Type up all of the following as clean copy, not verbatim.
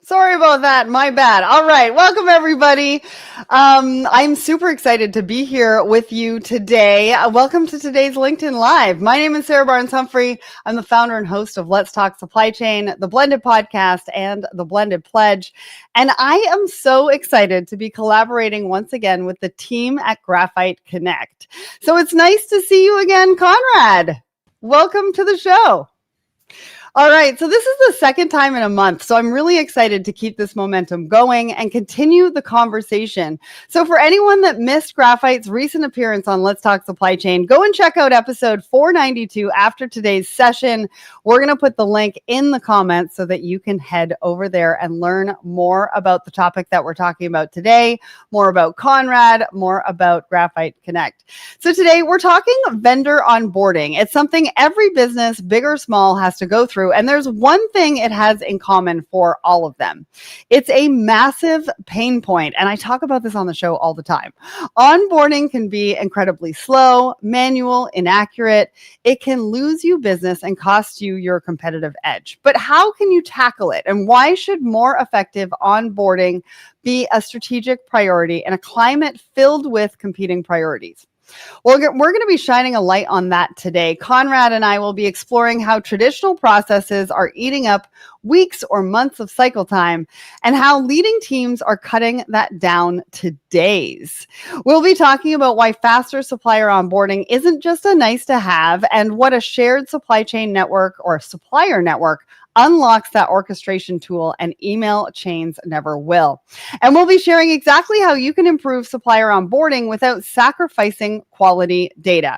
Sorry about that. My bad. All right. Welcome, everybody. I'm super excited to be here with you today. Welcome to today's LinkedIn Live. My name is Sarah Barnes-Humphrey. I'm the founder and host of Let's Talk Supply Chain, the Blended Podcast, and the Blended Pledge. And I am so excited to be collaborating once again with the team at Graphite Connect. So it's nice to see you again, Conrad. Welcome to the show. All right, so this is the second time in a month, so I'm really excited to keep this momentum going and continue the conversation. So for anyone that missed Graphite's recent appearance on Let's Talk Supply Chain, go and check out episode 492 after today's session. We're going to put the link in the comments so that you can head over there and learn more about the topic that we're talking about today, more about Conrad, more about Graphite Connect. So today we're talking vendor onboarding. It's something every business, big or small, has to go through. And there's one thing it has in common for all of them. It's a massive pain point. And I talk about this on the show all the time. Onboarding can be incredibly slow, manual, inaccurate. It can lose you business and cost you your competitive edge. But how can you tackle it? And why should more effective onboarding be a strategic priority in a climate filled with competing priorities? Well, we're going to be shining a light on that today. Conrad and I will be exploring how traditional processes are eating up weeks or months of cycle time and how leading teams are cutting that down to days. We'll be talking about why faster supplier onboarding isn't just a nice to have and what a shared supply chain network or supplier network unlocks that orchestration tool and email chains never will. And we'll be sharing exactly how you can improve supplier onboarding without sacrificing quality data.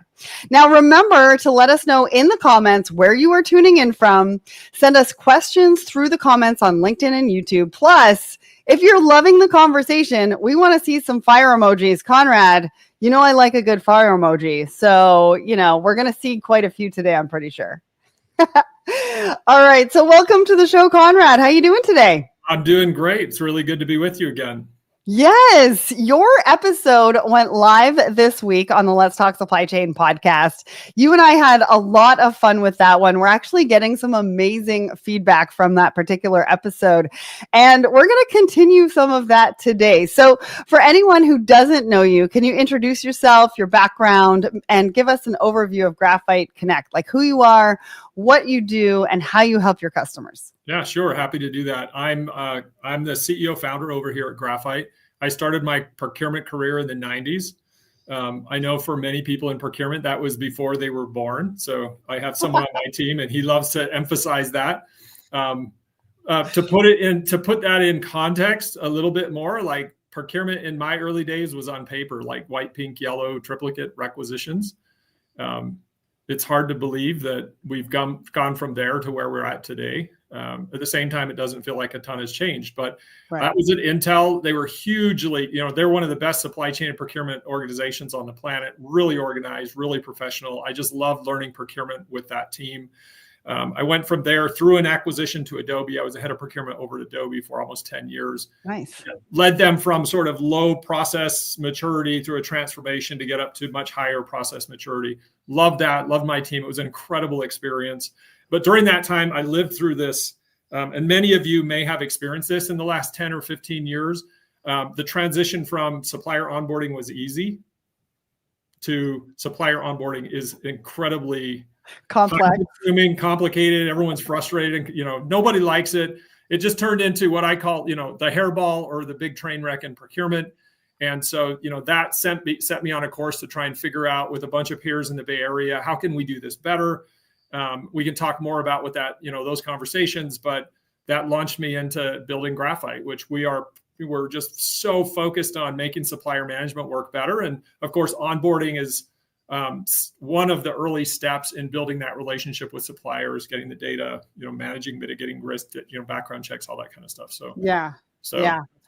Now, remember to let us know in the comments where you are tuning in from. Send us questions through the comments on LinkedIn and YouTube. Plus, if you're loving the conversation, we want to see some fire emojis. Conrad, you know I like a good fire emoji. So, we're going to see quite a few today, I'm pretty sure. All right. So welcome to the show, Conrad. How you doing today? I'm doing great. It's really good to be with you again. Yes, your episode went live this week on the Let's Talk Supply Chain podcast. You and I had a lot of fun with that one. We're actually getting some amazing feedback from that particular episode, and we're going to continue some of that today. So for anyone who doesn't know you, can you introduce yourself, your background, and give us an overview of Graphite Connect, like who you are, what you do, and how you help your customers? Yeah, sure. Happy to do that. I'm the CEO founder over here at Graphite. I started my procurement career in the 90s. I know for many people in procurement, that was before they were born. So I have someone on my team, and he loves to emphasize that. To put that in context a little bit more, like procurement in my early days was on paper, like white, pink, yellow, triplicate requisitions. It's hard to believe that we've gone from there to where we're at today. At the same time, it doesn't feel like a ton has changed. But Right. That was at Intel. They were hugely, they're one of the best supply chain and procurement organizations on the planet, really organized, really professional. I just loved learning procurement with that team. I went from there through an acquisition to Adobe. I was the head of procurement over at Adobe for almost 10 years. Nice. Led them from sort of low process maturity through a transformation to get up to much higher process maturity. Loved that. Loved my team. It was an incredible experience. But during that time, I lived through this, and many of you may have experienced this in the last 10 or 15 years. The transition from supplier onboarding was easy to supplier onboarding is incredibly complex, consuming, complicated. Everyone's frustrated. Nobody likes it. It just turned into what I call, the hairball or the big train wreck in procurement. And so, that set me on a course to try and figure out with a bunch of peers in the Bay Area, how can we do this better? We can talk more about what that, those conversations, but that launched me into building Graphite, which we're just so focused on making supplier management work better. And of course, onboarding is one of the early steps in building that relationship with suppliers, getting the data, managing, mitigating risk, background checks, all that kind of stuff. So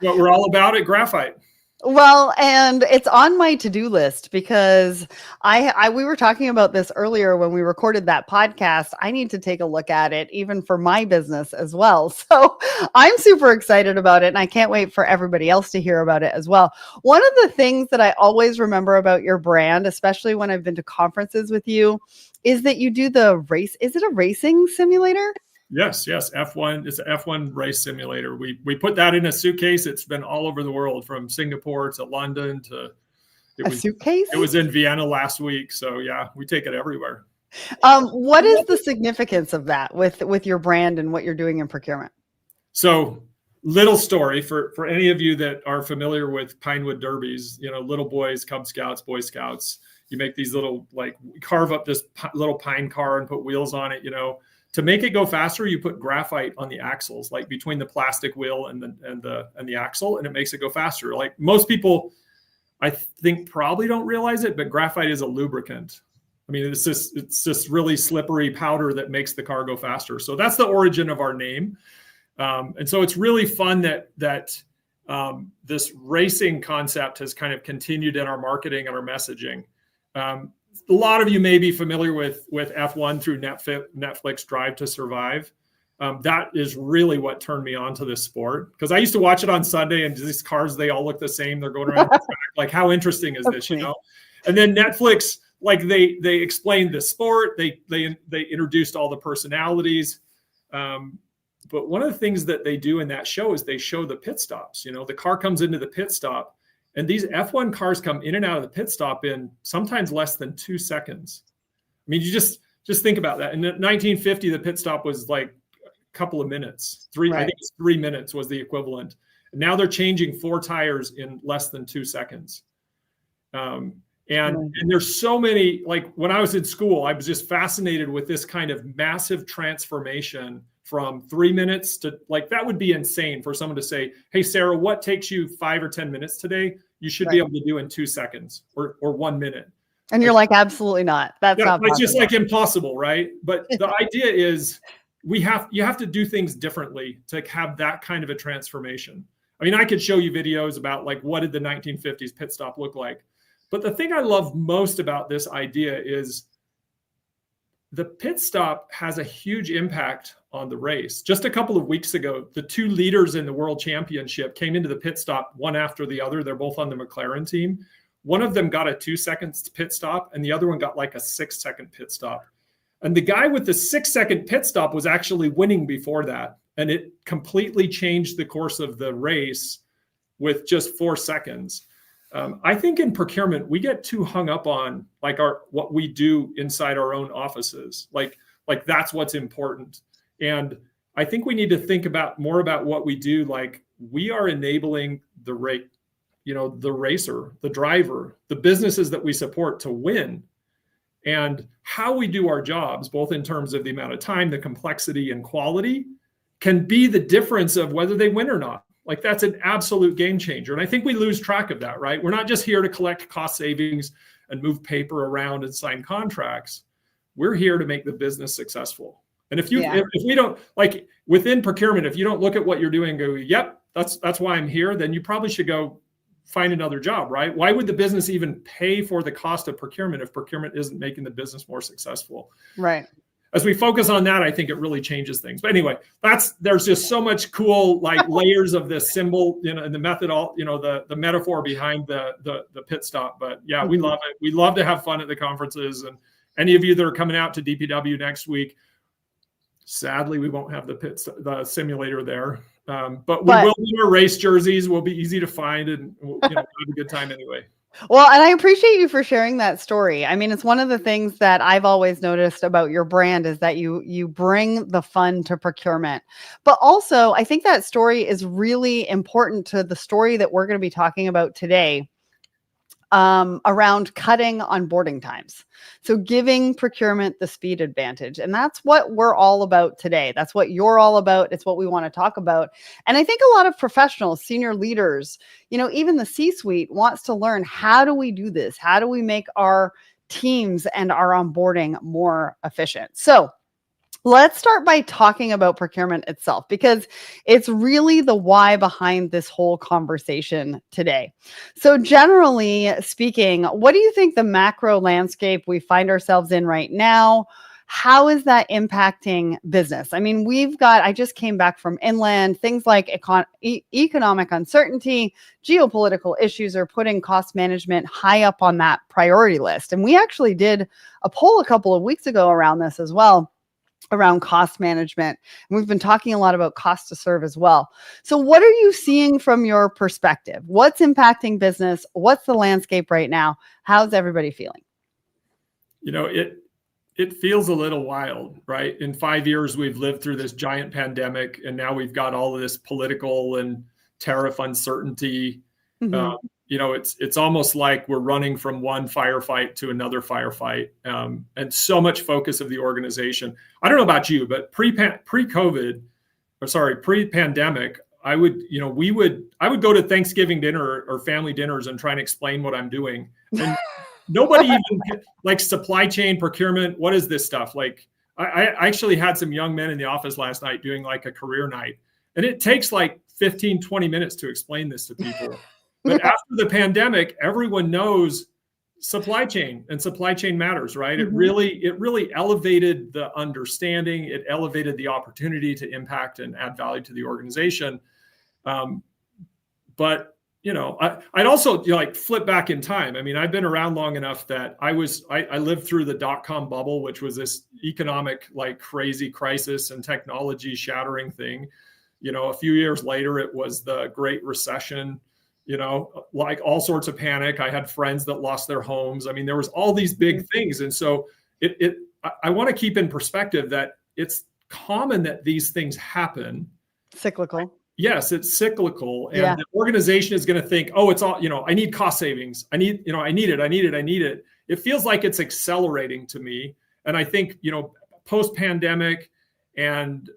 what we're all about at Graphite. Well, and it's on my to-do list because we were talking about this earlier when we recorded that podcast. I need to take a look at it, even for my business as well. So I'm super excited about it, and I can't wait for everybody else to hear about it as well. One of the things that I always remember about your brand, especially when I've been to conferences with you, is that you do the race. Is it a racing simulator? Yes. F1. It's an F1 race simulator. We put that in a suitcase. It's been all over the world, from Singapore to London to A suitcase? It was in Vienna last week. So yeah, we take it everywhere. What is the significance of that with your brand and what you're doing in procurement? So, little story for any of you that are familiar with Pinewood Derbies, little boys, Cub Scouts, Boy Scouts, you make these little, carve up this little pine car and put wheels on it, to make it go faster, you put graphite on the axles, like between the plastic wheel and the axle, and it makes it go faster. Like most people, I think, probably don't realize it, but graphite is a lubricant. I mean, it's this really slippery powder that makes the car go faster. So that's the origin of our name. And so it's really fun that this racing concept has kind of continued in our marketing and our messaging. A lot of you may be familiar with F1 through Netflix Drive to Survive. That is really what turned me on to this sport, because I used to watch it on Sunday, and these cars, they all look the same. They're going around the track. Like, how interesting is this, And then Netflix, they explained the sport. They introduced all the personalities. But one of the things that they do in that show is they show the pit stops. The car comes into the pit stop, and these F1 cars come in and out of the pit stop in sometimes less than 2 seconds. I mean, you just think about that. In 1950, the pit stop was like a couple of minutes. I think it's 3 minutes was the equivalent. And now they're changing 4 tires in less than 2 seconds. And there's so many, like when I was in school, I was just fascinated with this kind of massive transformation from 3 minutes to, that would be insane for someone to say, hey, Sarah, what takes you 5 or 10 minutes today? You should be able to do in 2 seconds or 1 minute. And you're like, absolutely not. That's not possible. It's just like impossible, right? But the idea is you have to do things differently to have that kind of a transformation. I mean, I could show you videos about what did the 1950s pit stop look like. But the thing I love most about this idea is the pit stop has a huge impact on the race. Just a couple of weeks ago, the 2 leaders in the world championship came into the pit stop one after the other. They're both on the McLaren team. One of them got a 2 seconds pit stop, and the other one got like a 6-second pit stop. And the guy with the 6-second pit stop was actually winning before that. And it completely changed the course of the race with just 4 seconds. I think in procurement, we get too hung up on what we do inside our own offices. Like that's what's important. And I think we need to think more about what we do. Like, we are enabling the racer, the driver, the businesses that we support to win. And how we do our jobs, both in terms of the amount of time, the complexity, and quality, can be the difference of whether they win or not. Like, that's an absolute game changer. And I think we lose track of that, right? We're not just here to collect cost savings and move paper around and sign contracts. We're here to make the business successful. And if we don't, within procurement, if you don't look at what you're doing and go, yep, that's why I'm here, then you probably should go find another job, right? Why would the business even pay for the cost of procurement if procurement isn't making the business more successful? Right. As we focus on that, I think it really changes things. But anyway, there's just so much cool layers of this symbol, and the method, the metaphor behind the pit stop. But yeah, we love it. We love to have fun at the conferences. And any of you that are coming out to DPW next week, sadly, we won't have the simulator there. But we will in our race jerseys. We'll be easy to find, and we'll have a good time anyway. Well, and I appreciate you for sharing that story. I mean, it's one of the things that I've always noticed about your brand is that you bring the fun to procurement. But also, I think that story is really important to the story that we're going to be talking about today, around cutting onboarding times. So giving procurement the speed advantage. And that's what we're all about today. That's what you're all about. It's what we want to talk about. And I think a lot of professionals, senior leaders, even the C-suite wants to learn, how do we do this? How do we make our teams and our onboarding more efficient? So let's start by talking about procurement itself, because it's really the why behind this whole conversation today. So generally speaking, what do you think the macro landscape we find ourselves in right now, how is that impacting business? I mean, I just came back from inland, things like economic uncertainty, geopolitical issues are putting cost management high up on that priority list. And we actually did a poll a couple of weeks ago around this as well. around cost management. And we've been talking a lot about cost to serve as well. So what are you seeing from your perspective? What's impacting business? What's the landscape right now? How's everybody feeling? It feels a little wild, right? In 5 years, we've lived through this giant pandemic, and now we've got all of this political and tariff uncertainty. Mm-hmm. It's almost like we're running from one firefight to another firefight, and so much focus of the organization. I don't know about you, but pre-pandemic, I would go to Thanksgiving dinner or family dinners and try and explain what I'm doing. And nobody even like supply chain procurement. What is this stuff? Like I actually had some young men in the office last night doing like a career night, and it takes like 15, 20 minutes to explain this to people. But after the pandemic, everyone knows supply chain and supply chain matters, right? Mm-hmm. It really elevated the understanding. It elevated the opportunity to impact and add value to the organization. But I'd also like flip back in time. I mean, I've been around long enough that I lived through the dot-com bubble, which was this economic like crazy crisis and technology shattering thing. A few years later, it was the Great Recession. Like all sorts of panic. I had friends that lost their homes. I mean, there was all these big things. And so I want to keep in perspective that it's common that these things happen. Cyclical. Yes, it's cyclical. And the organization is going to think, oh, it's all, I need cost savings. I need it. It feels like it's accelerating to me. And I think, post-pandemic and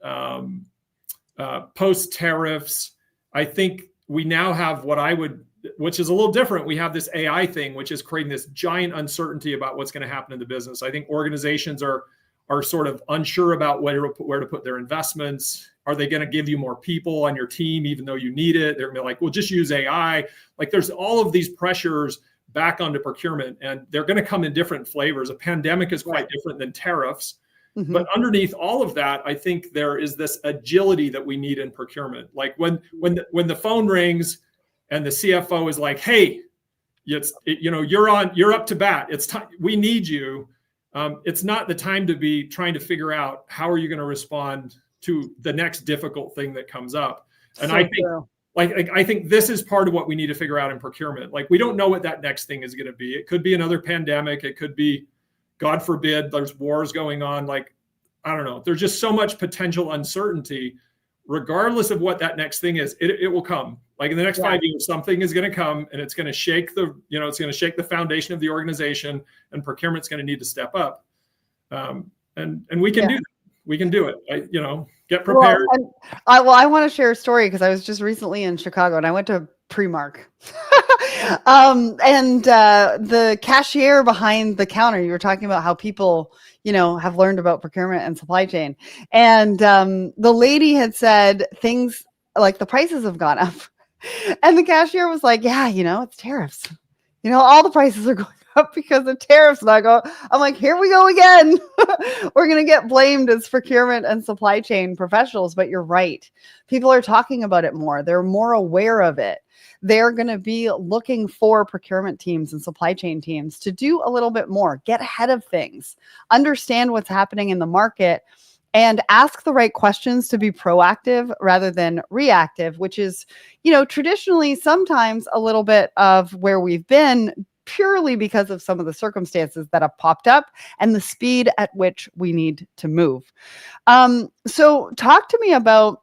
post-tariffs, I think we now have which is a little different. We have this AI thing, which is creating this giant uncertainty about what's going to happen in the business. I think organizations are sort of unsure about where to put their investments. Are they going to give you more people on your team, even though you need it? They're going to be like, well, just use AI. Like there's all of these pressures back onto procurement, and they're going to come in different flavors. A pandemic is quite different than tariffs. Mm-hmm. But underneath all of that, I think there is this agility that we need in procurement. Like when the phone rings and the CFO is like, "Hey, you're up to bat. It's time. We need you." It's not the time to be trying to figure out how are you going to respond to the next difficult thing that comes up. And I think I think this is part of what we need to figure out in procurement. Like we don't know what that next thing is going to be. It could be another pandemic. It could be, God forbid, there's wars going on. Like, I don't know. There's just so much potential uncertainty. Regardless of what that next thing is, it will come. Like in the next 5 years, something is going to come, and it's going to shake the foundation of the organization, and procurement's going to need to step up. And we can do that. We can do it. Get prepared. I want to share a story because I was just recently in Chicago and I went to Primark. And the cashier behind the counter, you were talking about how people, have learned about procurement and supply chain. And the lady had said things like the prices have gone up. And the cashier was like, yeah, it's tariffs. All the prices are going up because of tariffs. And I'm like, here we go again. We're going to get blamed as procurement and supply chain professionals. But you're right. People are talking about it more. They're more aware of it. They're going to be looking for procurement teams and supply chain teams to do a little bit more, get ahead of things, understand what's happening in the market, and ask the right questions to be proactive rather than reactive, which is, traditionally sometimes a little bit of where we've been purely because of some of the circumstances that have popped up and the speed at which we need to move. So talk to me about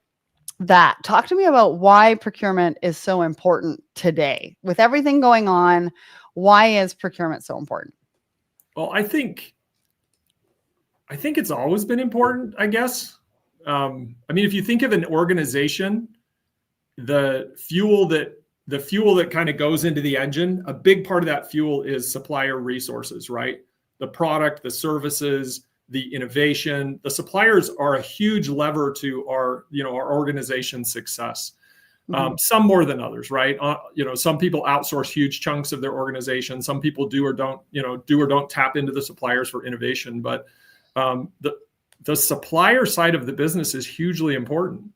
that. Talk to me about why procurement is so important today. With everything going on, why is procurement so important? Well, I think it's always been important, I guess. If you think of an organization, the fuel that kind of goes into the engine, a big part of that fuel is supplier resources, right? The product, the services, the innovation. The suppliers are a huge lever to our organization's success. Some more than others, right? Some people outsource huge chunks of their organization. Some people do or don't tap into the suppliers for innovation. But the supplier side of the business is hugely important.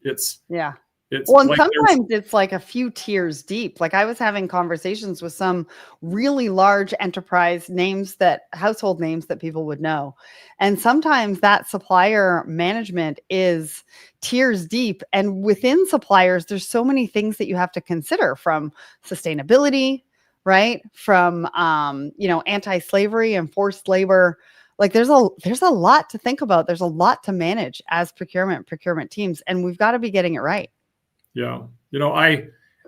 It's Well, and like sometimes it's like a few tiers deep. Like I was having conversations with some really large enterprise names household names that people would know. And sometimes that supplier management is tiers deep. And within suppliers, there's so many things that you have to consider, from sustainability, right? From anti-slavery and forced labor. Like there's a lot to think about. There's a lot to manage as procurement teams, and we've got to be getting it right. Yeah.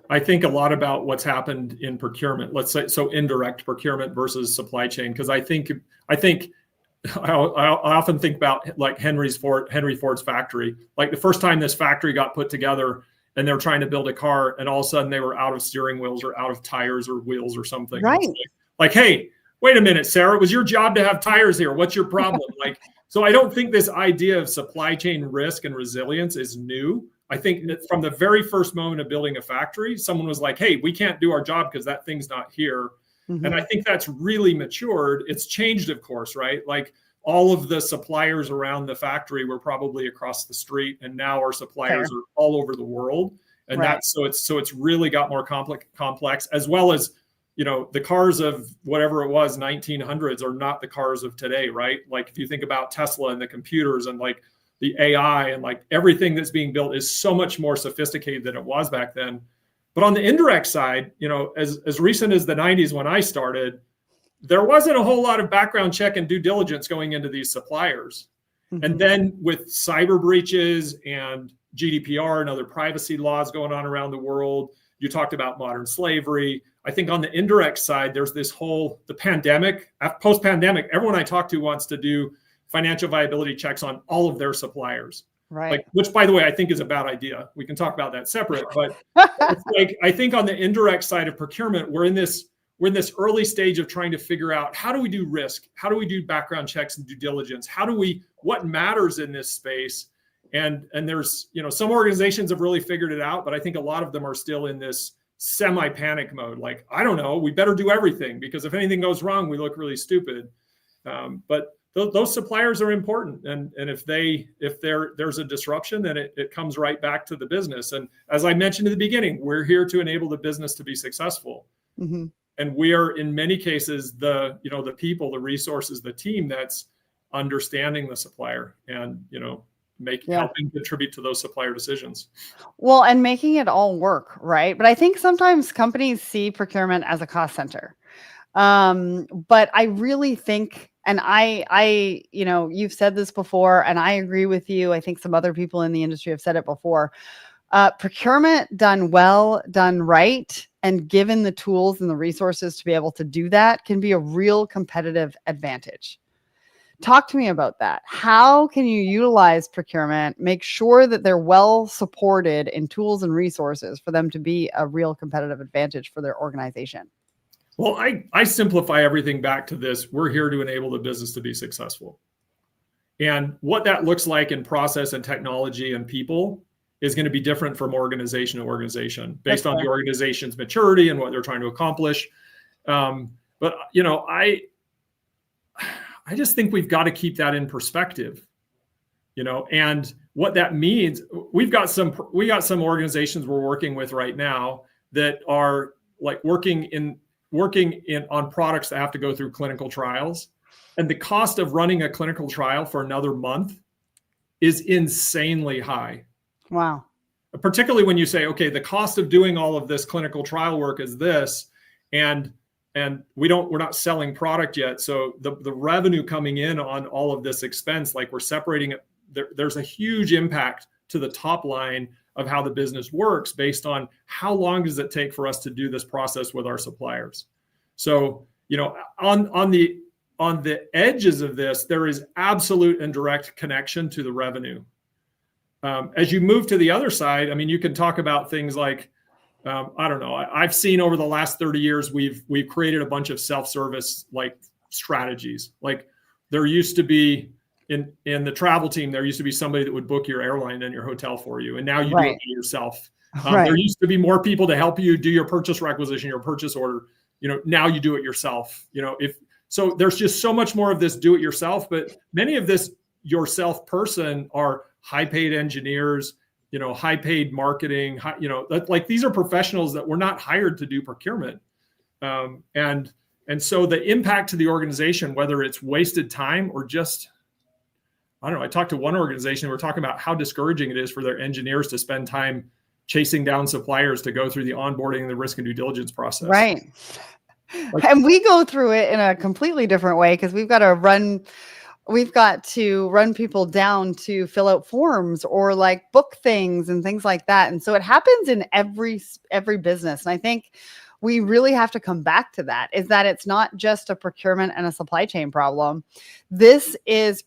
I think a lot about what's happened in procurement, let's say, so indirect procurement versus supply chain. Cause I think I often think about like Henry Ford's factory. Like the first time this factory got put together and they were trying to build a car, and all of a sudden they were out of steering wheels or out of tires or wheels or something. Right. Like, hey, wait a minute, Sarah, it was your job to have tires here. What's your problem? So I don't think this idea of supply chain risk and resilience is new. I think that from the very first moment of building a factory, someone was like, hey, we can't do our job because that thing's not here. Mm-hmm. And I think that's really matured. It's changed, of course, right? Like all of the suppliers around the factory were probably across the street, and now our suppliers are all over the world. And that's it's really got more complex, as well as, the cars of whatever it was, 1900s, are not the cars of today, right? Like if you think about Tesla and the computers and like the AI and like everything that's being built is so much more sophisticated than it was back then. But on the indirect side, as recent as the 90s when I started, there wasn't a whole lot of background check and due diligence going into these suppliers. Mm-hmm. And then with cyber breaches and GDPR and other privacy laws going on around the world, you talked about modern slavery. I think on the indirect side, there's this the pandemic, post-pandemic, everyone I talk to wants to do financial viability checks on all of their suppliers. Right. Which, by the way, I think is a bad idea. We can talk about that separate. But it's like, I think on the indirect side of procurement, we're in this early stage of trying to figure out, how do we do risk? How do we do background checks and due diligence? What matters in this space? And there's, some organizations have really figured it out, but I think a lot of them are still in this semi-panic mode. Like, I don't know, we better do everything, because if anything goes wrong, we look really stupid. But those suppliers are important. And if there's a disruption, then it comes right back to the business. And as I mentioned at the beginning, we're here to enable the business to be successful. Mm-hmm. And we are, in many cases, the people, the resources, the team that's understanding the supplier and, helping contribute to those supplier decisions. Well, and making it all work, right? But I think sometimes companies see procurement as a cost center. But I really think, and I, you've said this before, and I agree with you. I think some other people in the industry have said it before. Procurement done well, done right, and given the tools and the resources to be able to do that, can be a real competitive advantage. Talk to me about that. How can you utilize procurement, make sure that they're well supported in tools and resources for them to be a real competitive advantage for their organization? Well, I simplify everything back to this. We're here to enable the business to be successful. And what that looks like in process and technology and people is going to be different from organization to organization based on the organization's maturity and what they're trying to accomplish. But, I just think we've got to keep that in perspective, and what that means. We've got some organizations we're working with right now that are like working on products that have to go through clinical trials. And the cost of running a clinical trial for another month is insanely high. Wow. Particularly when you say, okay, the cost of doing all of this clinical trial work is this, and we're not selling product yet. So the revenue coming in on all of this expense, like we're separating it, there's a huge impact to the top line of how the business works based on how long does it take for us to do this process with our suppliers. So, on the edges of this, there is absolute and direct connection to the revenue. As you move to the other side, I mean, you can talk about things like, I don't know. I've seen over the last 30 years, we've created a bunch of self-service like strategies. Like there used to be in the travel team, there used to be somebody that would book your airline and your hotel for you, and now you do it yourself. There used to be more people to help you do your purchase requisition, your purchase order. Now you do it yourself. So there's just so much more of this do it yourself, but many of this yourself person are high paid engineers, high paid marketing, like these are professionals that were not hired to do procurement. And so the impact to the organization, whether it's wasted time or just, I don't know, I talked to one organization, we're talking about how discouraging it is for their engineers to spend time chasing down suppliers to go through the onboarding and the risk and due diligence process. Right. And we go through it in a completely different way because we've got to run people down to fill out forms or like book things and things like that. And so it happens in every business. And I think we really have to come back to that, is that it's not just a procurement and a supply chain problem.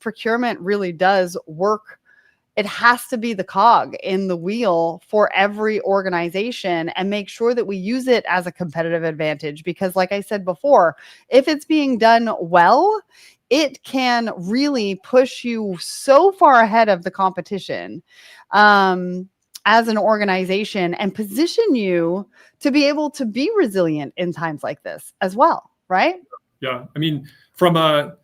Procurement really does work. It has to be the cog in the wheel for every organization and make sure that we use it as a competitive advantage. Because like I said before, if it's being done well, it can really push you so far ahead of the competition as an organization and position you to be able to be resilient in times like this as well, right? Yeah. I mean, from a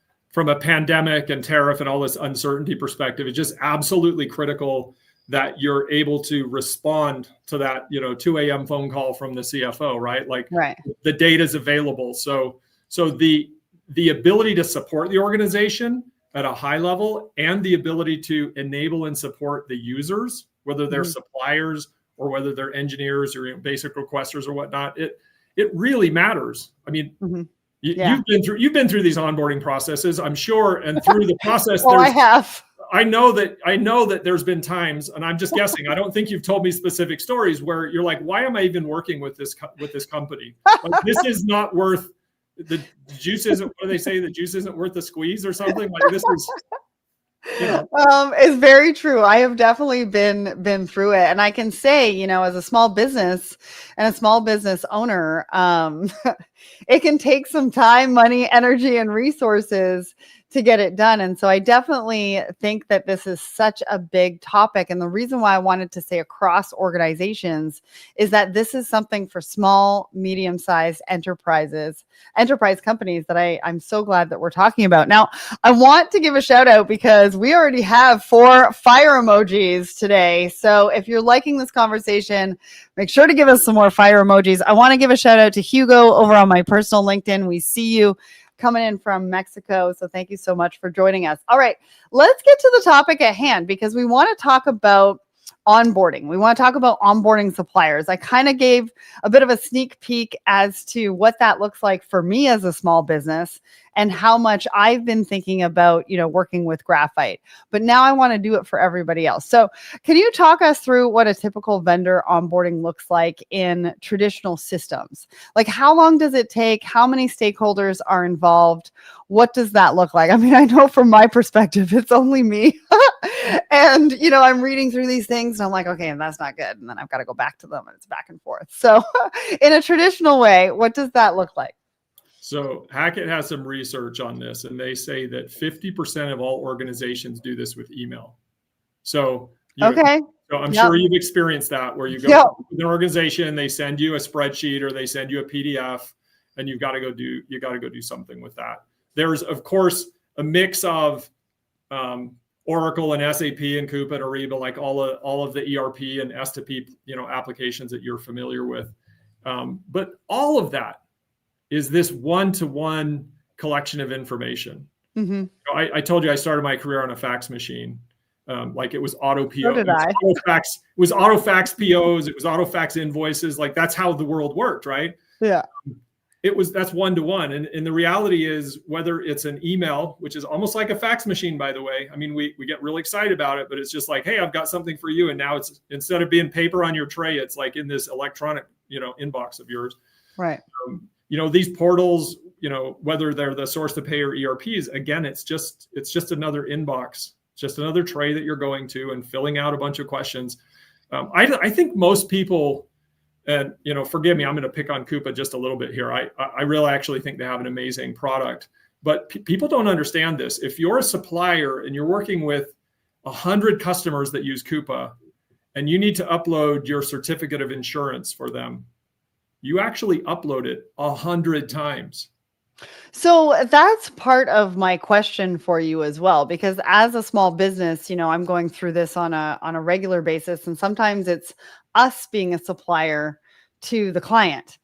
pandemic and tariff and all this uncertainty perspective, it's just absolutely critical that you're able to respond to that, 2 a.m. phone call from the CFO, right? Like the data is available. So the ability to support the organization at a high level and the ability to enable and support the users, whether they're suppliers or whether they're engineers or basic requesters or whatnot, it really matters. I mean, you've been through these onboarding processes, I'm sure, and through the process. I have. I know that there's been times, and I'm just guessing, I don't think you've told me specific stories where you're like, why am I even working with this company? Like, this is not worth the juice. Isn't, what do they say? The juice isn't worth the squeeze or something. Like this is. It's very true. I have definitely been through it. And I can say, as a small business and a small business owner, it can take some time, money, energy, and resources to get it done. And so I definitely think that this is such a big topic. And the reason why I wanted to say across organizations is that this is something for small, medium-sized enterprise companies that I'm so glad that we're talking about. Now, I want to give a shout out because we already have 4 fire emojis today. So if you're liking this conversation, make sure to give us some more fire emojis. I want to give a shout out to Hugo over on my personal LinkedIn. We see you coming in from Mexico. So thank you so much for joining us. All right, let's get to the topic at hand because we want to talk about onboarding. We want to talk about onboarding suppliers. I kind of gave a bit of a sneak peek as to what that looks like for me as a small business and how much I've been thinking about, working with Graphite. But now I want to do it for everybody else. So can you talk us through what a typical vendor onboarding looks like in traditional systems? Like, how long does it take? How many stakeholders are involved? What does that look like? I mean, I know from my perspective, it's only me. And, I'm reading through these things and I'm like, okay, and that's not good. And then I've got to go back to them and it's back and forth. So in a traditional way, what does that look like? So Hackett has some research on this, and they say that 50% of all organizations do this with email. So I'm sure you've experienced that, where you go to an organization, they send you a spreadsheet or they send you a PDF, and you got to go do something with that. There's, of course, a mix of Oracle and SAP and Coupa and Ariba, like all of the ERP and S2P, applications that you're familiar with. But all of that is this one-to-one collection of information. Mm-hmm. I told you I started my career on a fax machine. Like it was auto PO. So did I. It was auto fax POs. It was auto fax invoices. Like that's how the world worked, right? Yeah. That's one-to-one. And the reality is, whether it's an email, which is almost like a fax machine, by the way. I mean, we get really excited about it, but it's just like, hey, I've got something for you. And now it's, instead of being paper on your tray, it's like in this electronic, inbox of yours. Right. These portals, whether they're the source to pay or ERPs, again, it's just another inbox, just another tray that you're going to and filling out a bunch of questions. I think most people, and forgive me, I'm going to pick on Coupa just a little bit here. I really actually think they have an amazing product, but people don't understand this. If you're a supplier and you're working with 100 customers that use Coupa, and you need to upload your certificate of insurance for them, you actually upload it 100 times. So that's part of my question for you as well, because as a small business, I'm going through this on a regular basis, and sometimes it's us being a supplier to the client.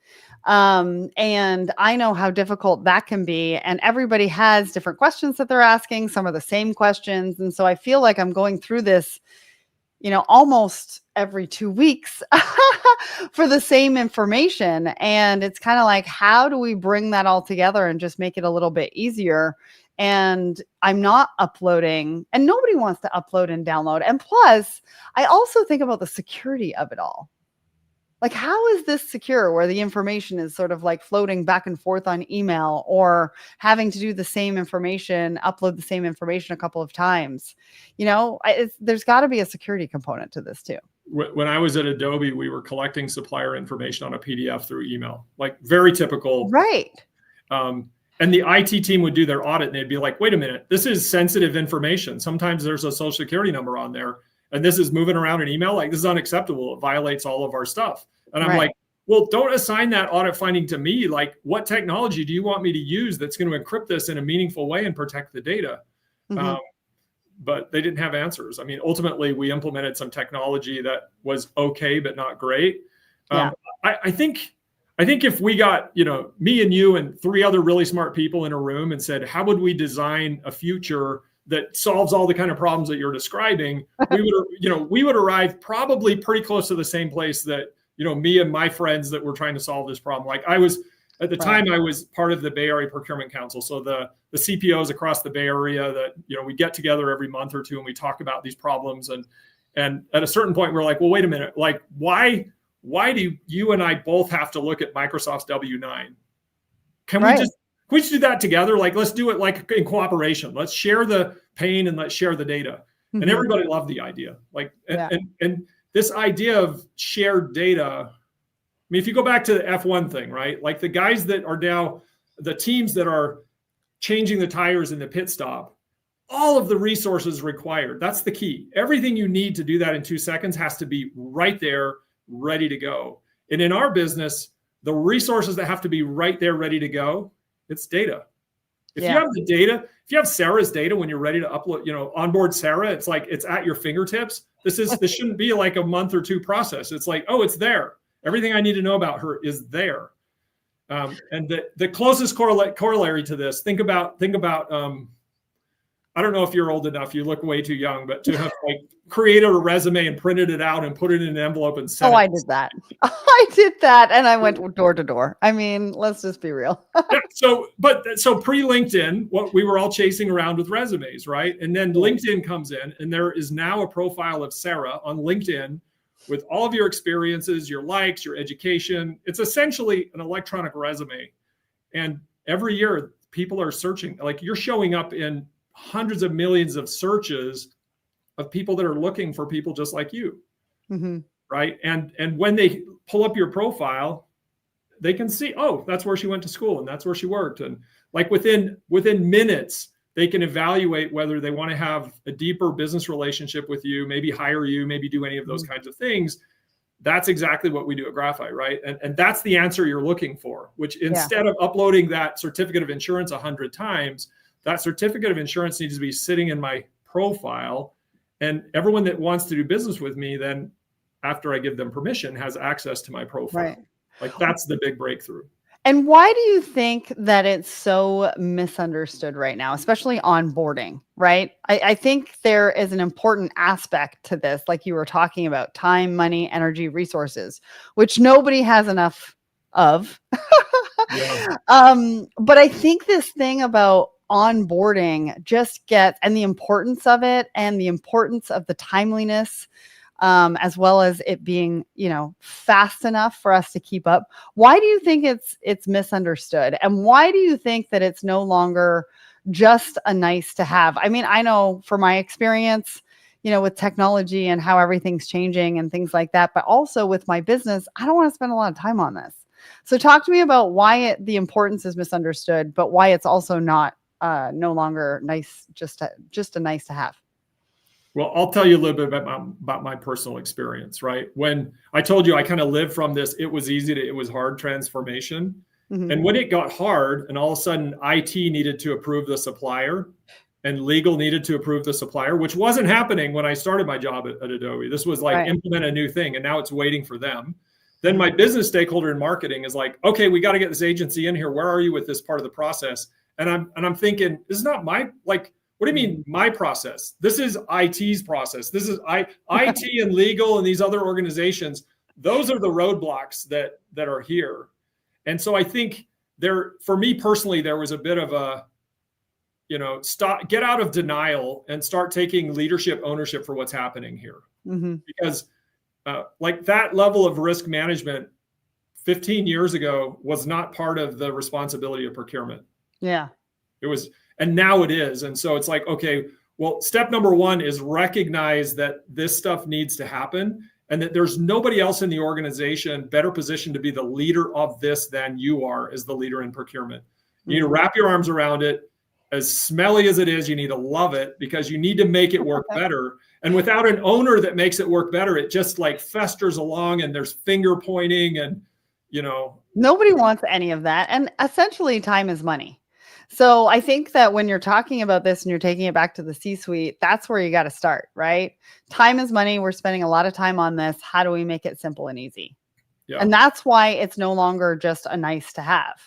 And I know how difficult that can be, and everybody has different questions that they're asking. Some are the same questions, and so I feel like I'm going through this almost every 2 weeks for the same information. And it's kind of like, how do we bring that all together and just make it a little bit easier? And I'm not uploading, and nobody wants to upload and download. And plus, I also think about the security of it all. Like, how is this secure where the information is sort of like floating back and forth on email, or having to do the same information, upload the same information a couple of times? There's got to be a security component to this too. When I was at Adobe, we were collecting supplier information on a PDF through email, like very typical. Right. And the IT team would do their audit and they'd be like, wait a minute, this is sensitive information. Sometimes there's a social security number on there, and this is moving around in email. Like, this is unacceptable. It violates all of our stuff. And I'm like, well, don't assign that audit finding to me. Like, what technology do you want me to use that's going to encrypt this in a meaningful way and protect the data? Mm-hmm. But they didn't have answers. I mean, ultimately, we implemented some technology that was okay, but not great. Yeah. I think if we got, me and you and 3 other really smart people in a room and said, how would we design a future that solves all the kind of problems that you're describing, we would arrive probably pretty close to the same place that, me and my friends that were trying to solve this problem. Like, I was, at the time, I was part of the Bay Area Procurement Council. So the CPOs across the Bay Area that, we get together every month or two and we talk about these problems. And at a certain point, we're like, well, wait a minute, like, why do you and I both have to look at Microsoft's W9? Can we just do that together? Like, let's do it like in cooperation. Let's share the pain and let's share the data. Mm-hmm. And everybody loved the idea. Like, and this idea of shared data, I mean, if you go back to the F1 thing, right? Like, the guys that are now, the teams that are changing the tires in the pit stop, all of the resources required. That's the key. Everything you need to do that in 2 seconds has to be right there, ready to go. And in our business, the resources that have to be right there, ready to go, it's data. If you have the data, if you have Sarah's data when you're ready to upload, onboard Sarah, it's like, it's at your fingertips. This shouldn't be like a month or 2 process. It's like, oh, it's there. Everything I need to know about her is there. And the closest corollary to this, think about, I don't know if you're old enough, you look way too young, but to have created a resume and printed it out and put it in an envelope and sent it. I did that. I did that. And I went door to door. I mean, let's just be real. So pre-LinkedIn, what we were all chasing around with resumes, right? And then LinkedIn comes in, and there is now a profile of Sarah on LinkedIn with all of your experiences, your likes, your education. It's essentially an electronic resume. And every year people are searching, like, you're showing up in hundreds of millions of searches of people that are looking for people just like you. Mm-hmm. Right. And when they pull up your profile, they can see, oh, that's where she went to school and that's where she worked. And like within minutes, they can evaluate whether they want to have a deeper business relationship with you, maybe hire you, maybe do any of those kinds of things. That's exactly what we do at Graphite, right? And that's the answer you're looking for, which instead of uploading that certificate of insurance 100 times, that certificate of insurance needs to be sitting in my profile. And everyone that wants to do business with me, then after I give them permission, has access to my profile. Right. Like, that's the big breakthrough. And why do you think that it's so misunderstood right now, especially onboarding, right? I think there is an important aspect to this, like you were talking about: time, money, energy, resources, which nobody has enough of. But I think this thing about onboarding just gets, and the importance of it, and the importance of the timeliness, as well as it being, fast enough for us to keep up. Why do you think it's misunderstood? And why do you think that it's no longer just a nice to have? I mean, I know from my experience, with technology and how everything's changing and things like that, but also with my business, I don't want to spend a lot of time on this. So talk to me about why the importance is misunderstood, but why it's also not no longer nice, just a nice to have. Well, I'll tell you a little bit about my personal experience, right? When I told you I kind of lived from this, it was easy to, it was hard transformation. Mhm. And when it got hard and all of a sudden IT needed to approve the supplier and legal needed to approve the supplier, which wasn't happening when I started my job at Adobe. This was like Right. implement a new thing and now it's waiting for them. Then my business stakeholder in marketing is like, okay, we got to get this agency in here. Where are you with this part of the process? And I'm thinking, this is not my, like, what do you mean my process? This is IT's process. This is IT and legal and these other organizations. Those are the roadblocks that are here. And so I think for me personally, there was a bit of a, get out of denial and start taking leadership ownership for what's happening here. Mm-hmm. Because like that level of risk management 15 years ago was not part of the responsibility of procurement. Yeah. It was, and now it is. And so it's like, okay, well, step number one is recognize that this stuff needs to happen and that there's nobody else in the organization better positioned to be the leader of this than you are as the leader in procurement. You need to wrap your arms around it. As smelly as it is, you need to love it because you need to make it work better. And without an owner that makes it work better, it just like festers along and there's finger pointing and, Nobody wants any of that. And essentially time is money. So I think that when you're talking about this and you're taking it back to the C-suite, that's where you got to start, right? Time is money. We're spending a lot of time on this. How do we make it simple and easy? Yeah. And that's why it's no longer just a nice to have.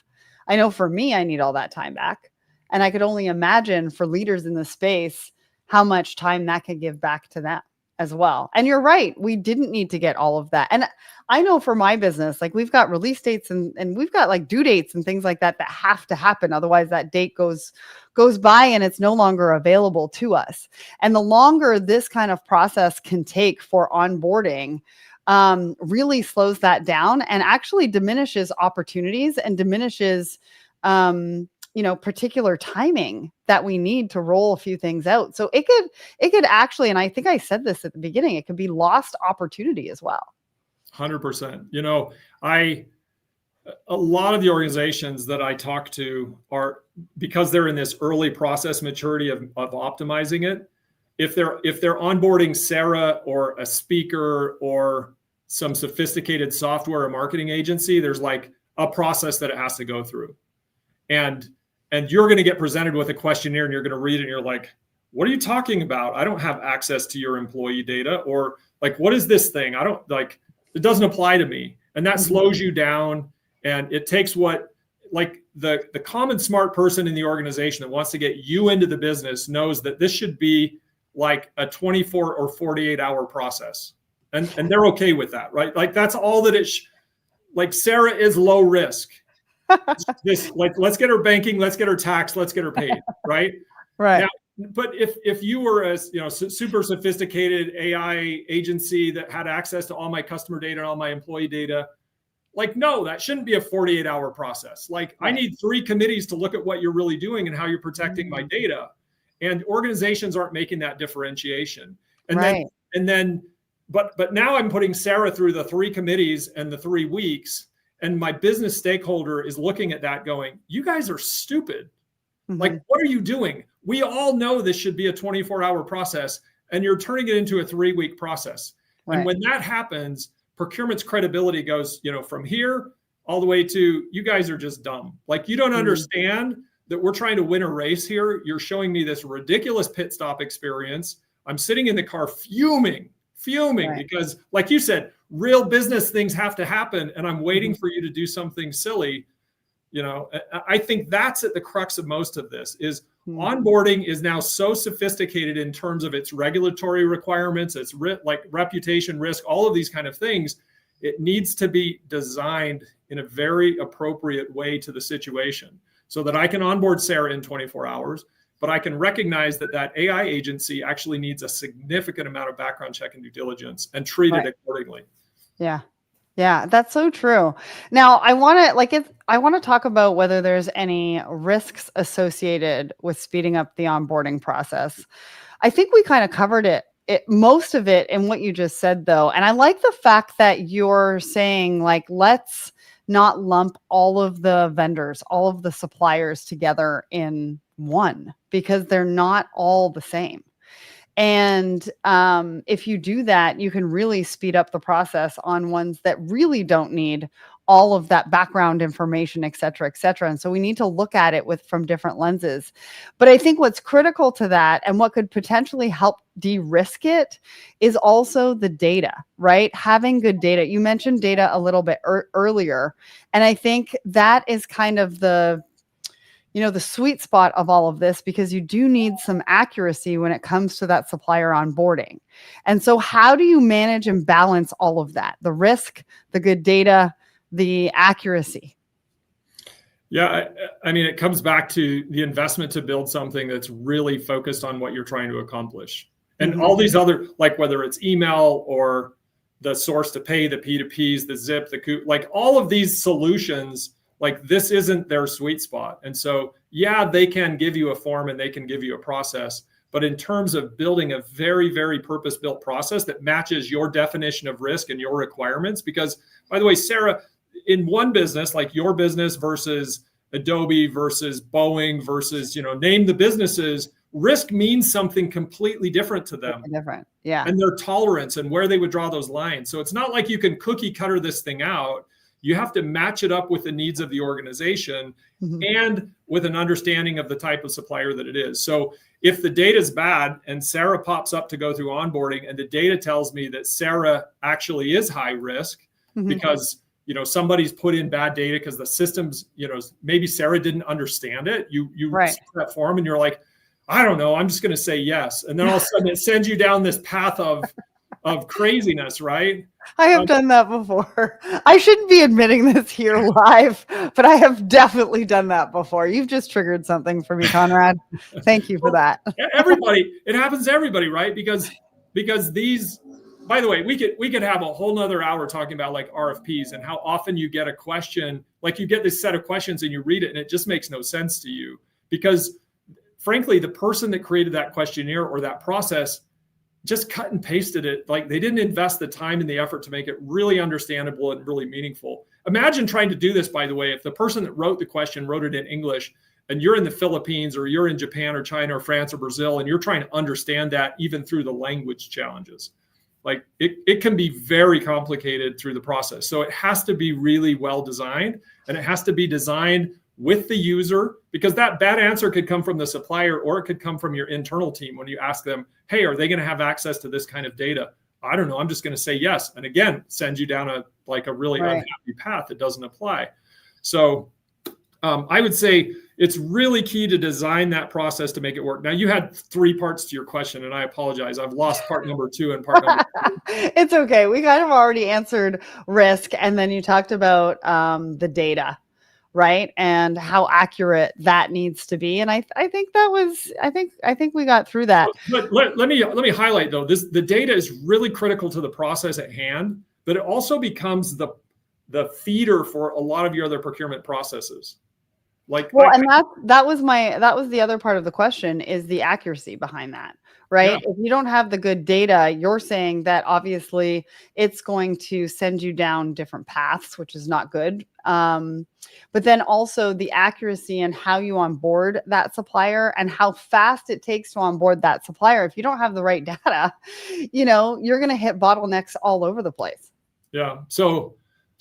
I know for me, I need all that time back. And I could only imagine for leaders in this space, how much time that could give back to them as well. And you're right. We didn't need to get all of that. And I know for my business, like we've got release dates and we've got like due dates and things like that that have to happen. Otherwise that date goes by and it's no longer available to us. And the longer this kind of process can take for onboarding, really slows that down and actually diminishes opportunities and diminishes, particular timing that we need to roll a few things out. So it could actually, and I think I said this at the beginning, it could be lost opportunity as well. 100%. A lot of the organizations that I talk to are, because they're in this early process maturity of optimizing it. If they're onboarding Sarah or a speaker or some sophisticated software or marketing agency, there's like a process that it has to go through. And you're going to get presented with a questionnaire and you're going to read it and you're like, what are you talking about? I don't have access to your employee data, or like, what is this thing? I don't like, it doesn't apply to me. And that slows you down. And it takes what, like the common smart person in the organization that wants to get you into the business knows that this should be like a 24 or 48 hour process. And they're okay with that, right? Like that's all that like Sarah is low risk. This, like, let's get her banking, let's get her tax, let's get her paid, right? Right. Now, but if you were a super sophisticated AI agency that had access to all my customer data and all my employee data, like, no, that shouldn't be a 48-hour process. Like, right. I need 3 committees to look at what you're really doing and how you're protecting my data. And organizations aren't making that differentiation. And right. But now I'm putting Sarah through the 3 committees and the 3 weeks. And my business stakeholder is looking at that going, you guys are stupid. Like, what are you doing? We all know this should be a 24-hour process and you're turning it into a 3-week process. Right. And when that happens, procurement's credibility goes, from here all the way to, you guys are just dumb. Like, you don't understand that we're trying to win a race here. You're showing me this ridiculous pit stop experience. I'm sitting in the car fuming right. Because, like you said, real business things have to happen. And I'm waiting for you to do something silly. I think that's at the crux of most of this is onboarding is now so sophisticated in terms of its regulatory requirements, its like reputation risk, all of these kind of things. It needs to be designed in a very appropriate way to the situation so that I can onboard Sarah in 24 hours, but I can recognize that AI agency actually needs a significant amount of background check and due diligence and treat it accordingly. Yeah. Yeah, that's so true. Now, I want to talk about whether there's any risks associated with speeding up the onboarding process. I think we kind of covered most of it in what you just said, though. And I like the fact that you're saying, like, let's not lump all of the vendors, all of the suppliers together in one, because they're not all the same. And if you do that, you can really speed up the process on ones that really don't need all of that background information, et cetera, et cetera. And so we need to look at it from different lenses. But I think what's critical to that and what could potentially help de-risk it is also the data, right? Having good data. You mentioned data a little bit earlier. And I think that is kind of the sweet spot of all of this, because you do need some accuracy when it comes to that supplier onboarding. And so how do you manage and balance all of that? The risk, the good data, the accuracy? Yeah, I mean, it comes back to the investment to build something that's really focused on what you're trying to accomplish. And all these other, like whether it's email or the source to pay, the P2Ps, the zip, like all of these solutions, like this isn't their sweet spot. And so, yeah, they can give you a form and they can give you a process. But in terms of building a very, very purpose-built process that matches your definition of risk and your requirements, because by the way, Sarah, in one business, like your business versus Adobe versus Boeing versus, name the businesses, risk means something completely different to them. Different, yeah. And their tolerance and where they would draw those lines. So it's not like you can cookie cutter this thing out. You have to match it up with the needs of the organization and with an understanding of the type of supplier that it is. So if the data is bad and Sarah pops up to go through onboarding and the data tells me that Sarah actually is high risk because somebody's put in bad data because the systems, maybe Sarah didn't understand it. You see that form and you're like, I don't know, I'm just going to say yes. And then all of a sudden it sends you down this path of craziness, right? I have done that before. I shouldn't be admitting this here live, but I have definitely done that before. You've just triggered something for me, Conrad. Thank you for that. It happens to everybody, right? Because these, by the way, we could have a whole nother hour talking about like RFPs and how often you get a question, like you get this set of questions and you read it and it just makes no sense to you because frankly, the person that created that questionnaire or that process just cut and pasted it. Like they didn't invest the time and the effort to make it really understandable and really meaningful. Imagine trying to do this, by the way, if the person that wrote the question wrote it in English and you're in the Philippines or you're in Japan or China or France or Brazil, and you're trying to understand that even through the language challenges. Like it can be very complicated through the process. So it has to be really well designed and it has to be designed with the user, because that bad answer could come from the supplier or it could come from your internal team when you ask them, hey, are they going to have access to this kind of data? I don't know. I'm just going to say yes. And again, send you down a really unhappy path that doesn't apply. So I would say it's really key to design that process to make it work. Now, you had 3 parts to your question, and I apologize. I've lost part number 2 and part number 3. It's okay. We kind of already answered risk, and then you talked about the data, right? And how accurate that needs to be. And I think that was, I think we got through that. But let me highlight though, the data is really critical to the process at hand, but it also becomes the feeder for a lot of your other procurement processes. And that was the other part of the question, is the accuracy behind that, right? Yeah. If you don't have the good data, you're saying that obviously it's going to send you down different paths, which is not good. But then also the accuracy and how you onboard that supplier and how fast it takes to onboard that supplier. If you don't have the right data, you're going to hit bottlenecks all over the place. Yeah. So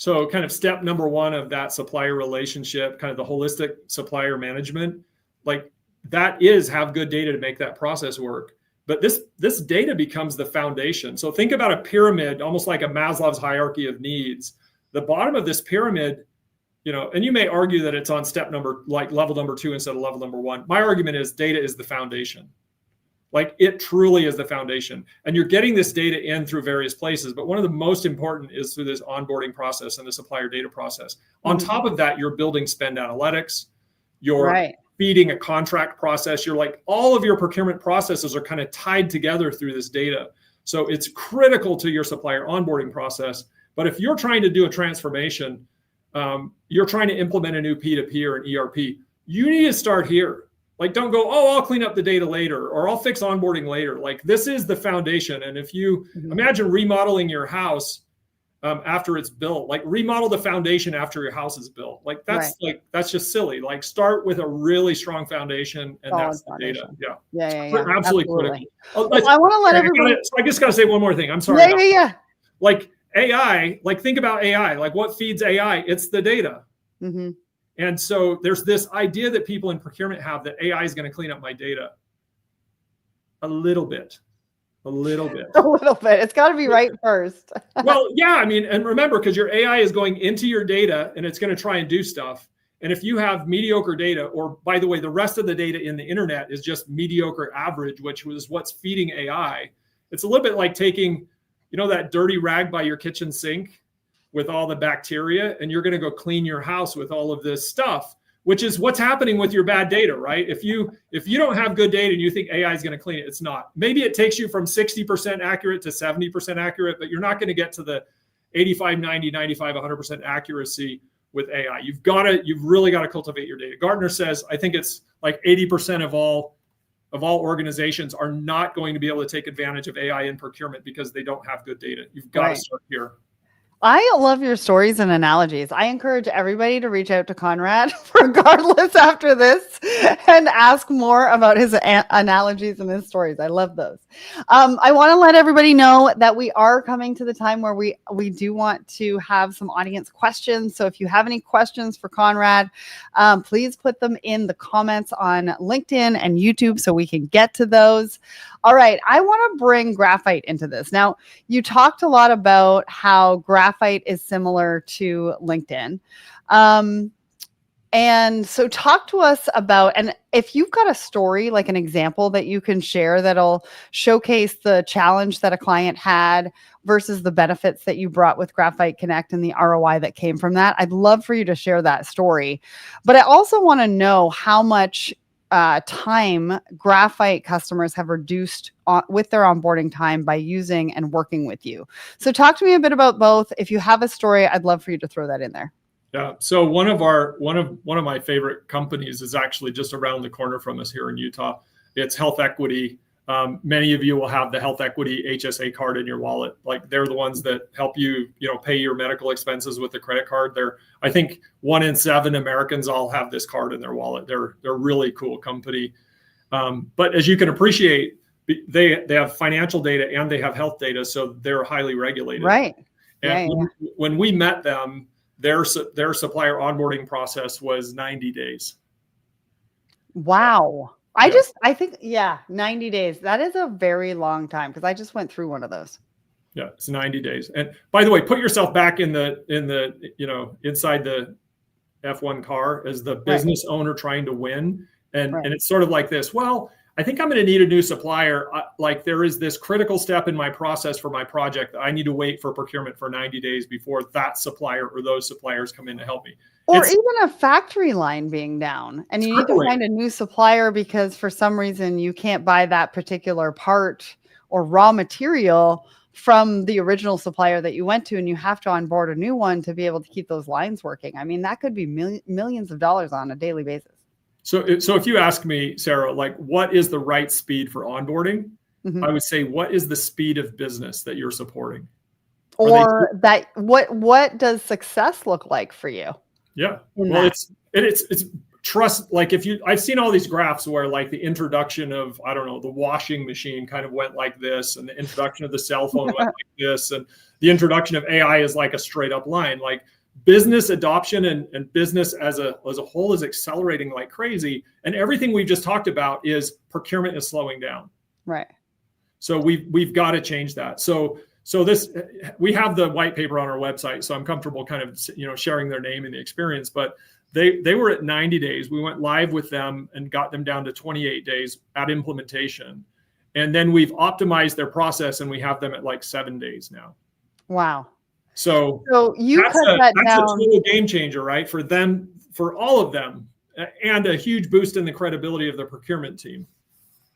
kind of step number 1 of that supplier relationship, kind of the holistic supplier management, like that is have good data to make that process work. But this data becomes the foundation. So think about a pyramid, almost like a Maslow's hierarchy of needs. The bottom of this pyramid, and you may argue that it's on level number 2 instead of level number 1. My argument is data is the foundation. Like it truly is the foundation. And you're getting this data in through various places. But one of the most important is through this onboarding process and the supplier data process. On top of that, you're building spend analytics. You're feeding a contract process. You're like, all of your procurement processes are kind of tied together through this data. So it's critical to your supplier onboarding process. But if you're trying to do a transformation, you're trying to implement a new P2P or an ERP, you need to start here. Like, don't go, oh, I'll clean up the data later, or I'll fix onboarding later. Like, this is the foundation. And if you imagine remodeling your house after it's built, like remodel the foundation after your house is built. Like that's just silly. Like start with a really strong foundation, and that's the data. Absolutely critical. I want to let everybody. I just got to say one more thing. I'm sorry. Yeah. Like AI, like think about AI, like what feeds AI? It's the data. Mm-hmm. And so there's this idea that people in procurement have that AI is going to clean up my data. A little bit. A little bit. A little bit. It's got to be right first. Well, yeah, I mean, and remember, because your AI is going into your data and it's going to try and do stuff. And if you have mediocre data, or by the way, the rest of the data in the internet is just mediocre average, which was what's feeding AI. It's a little bit like taking, you know, that dirty rag by your kitchen sink with all the bacteria, and you're going to go clean your house with all of this stuff, which is what's happening with your bad data, right? If you don't have good data and you think AI is going to clean it, it's not. Maybe it takes you from 60% accurate to 70% accurate, but you're not going to get to the 85, 90, 95, 100% accuracy with AI. You've really got to cultivate your data. Gartner says, I think it's like 80% of all organizations are not going to be able to take advantage of AI in procurement because they don't have good data. You've got to start here. I love your stories and analogies. I encourage everybody to reach out to Conrad regardless after this and ask more about his analogies and his stories. I love those. I want to let everybody know that we are coming to the time where we do want to have some audience questions. So if you have any questions for Conrad, please put them in the comments on LinkedIn and YouTube so we can get to those. All right, I want to bring graphite into this. Now, you talked a lot about how graphite is similar to LinkedIn. And so talk to us about, and if you've got a story, like an example that you can share that'll showcase the challenge that a client had versus the benefits that you brought with Graphite Connect and the ROI that came from that, I'd love for you to share that story. But I also want to know how much time Graphite customers have reduced with their onboarding time by using and working with you. So talk to me a bit about both. If you have a story, I'd love for you to throw that in there. Yeah. So one of my favorite companies is actually just around the corner from us here in Utah. It's Health Equity. Many of you will have the Health Equity HSA card in your wallet. Like they're the ones that help you, pay your medical expenses with the credit card. I think 1 in 7 Americans all have this card in their wallet. They're a really cool company. But as you can appreciate, they have financial data and they have health data, so they're highly regulated. Right. And when we met them, their supplier onboarding process was 90 days. Wow. I think 90 days. That is a very long time because I just went through one of those. Yeah, it's 90 days. And by the way, put yourself back in the inside the F1 car as the business owner trying to win. And it's sort of like this. Well, I think I'm going to need a new supplier. Like there is this critical step in my process for my project. I need to wait for procurement for 90 days before that supplier or those suppliers come in to help me. Or even a factory line being down and you need to find a new supplier because for some reason you can't buy that particular part or raw material from the original supplier that you went to, and you have to onboard a new one to be able to keep those lines working. I mean, that could be millions of dollars on a daily basis. So if you ask me, Sarah, like what is the right speed for onboarding? Mm-hmm. I would say, what is the speed of business that you're supporting? What does success look like for you? Yeah. Well, it's trust. Like I've seen all these graphs where like the introduction of, I don't know, the washing machine kind of went like this, and the introduction of the cell phone went like this, and the introduction of AI is like a straight up line. Like business adoption and business as a whole is accelerating like crazy. And everything we've just talked about is procurement is slowing down. Right. So we've got to change that. So we have the white paper on our website, so I'm comfortable kind of, sharing their name and the experience, but they were at 90 days. We went live with them and got them down to 28 days at implementation. And then we've optimized their process and we have them at like 7 days now. Wow. So you cut that down. That's a total game changer, right? For them, for all of them, and a huge boost in the credibility of the procurement team.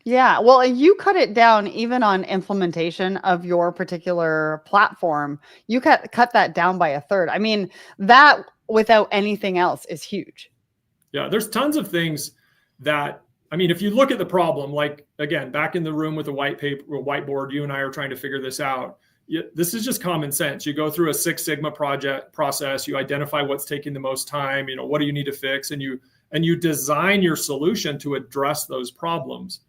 Yeah, well, you cut it down even on implementation of your particular platform. You cut that down by a third. I mean, that without anything else is huge. Yeah, there's tons of things that, I mean, if you look at the problem, like, again, back in the room with a whiteboard, you and I are trying to figure this out. This is just common sense. You go through a Six Sigma process, you identify what's taking the most time, what do you need to fix, and you design your solution to address those problems.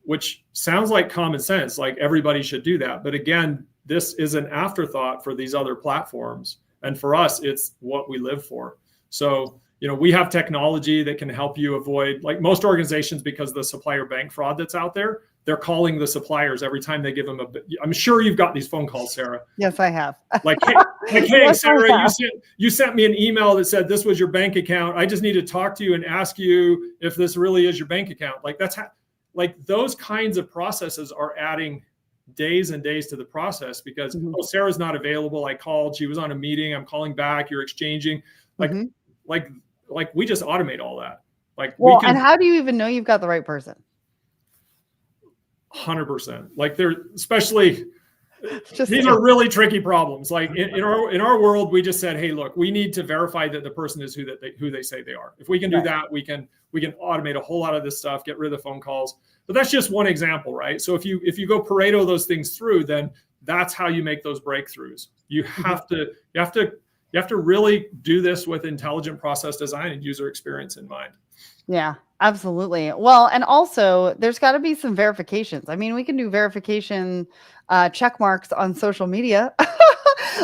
Which sounds like common sense, like everybody should do that. But again, this is an afterthought for these other platforms. And for us, it's what we live for. So, we have technology that can help you avoid, like most organizations, because of the supplier bank fraud that's out there, they're calling the suppliers every time they give them I'm sure you've got these phone calls, Sarah. Yes, I have. Hey, yes, Sarah, you sent me an email that said this was your bank account. I just need to talk to you and ask you if this really is your bank account. Like those kinds of processes are adding days and days to the process because, oh, Sarah's not available. I called, she was on a meeting. I'm calling back. You're exchanging. Like we just automate all that. And how do you even know you've got the right person? 100%. Like especially these are really tricky problems. Like in our world, we just said, hey, look, we need to verify that the person is who they say they are. If we can do that, we can automate a whole lot of this stuff, get rid of the phone calls. But that's just one example, right? So if you go Pareto those things through, then that's how you make those breakthroughs. You have to really do this with intelligent process design and user experience in mind. Yeah, absolutely. Well, and also there's got to be some verifications. I mean, we can do verification check marks on social media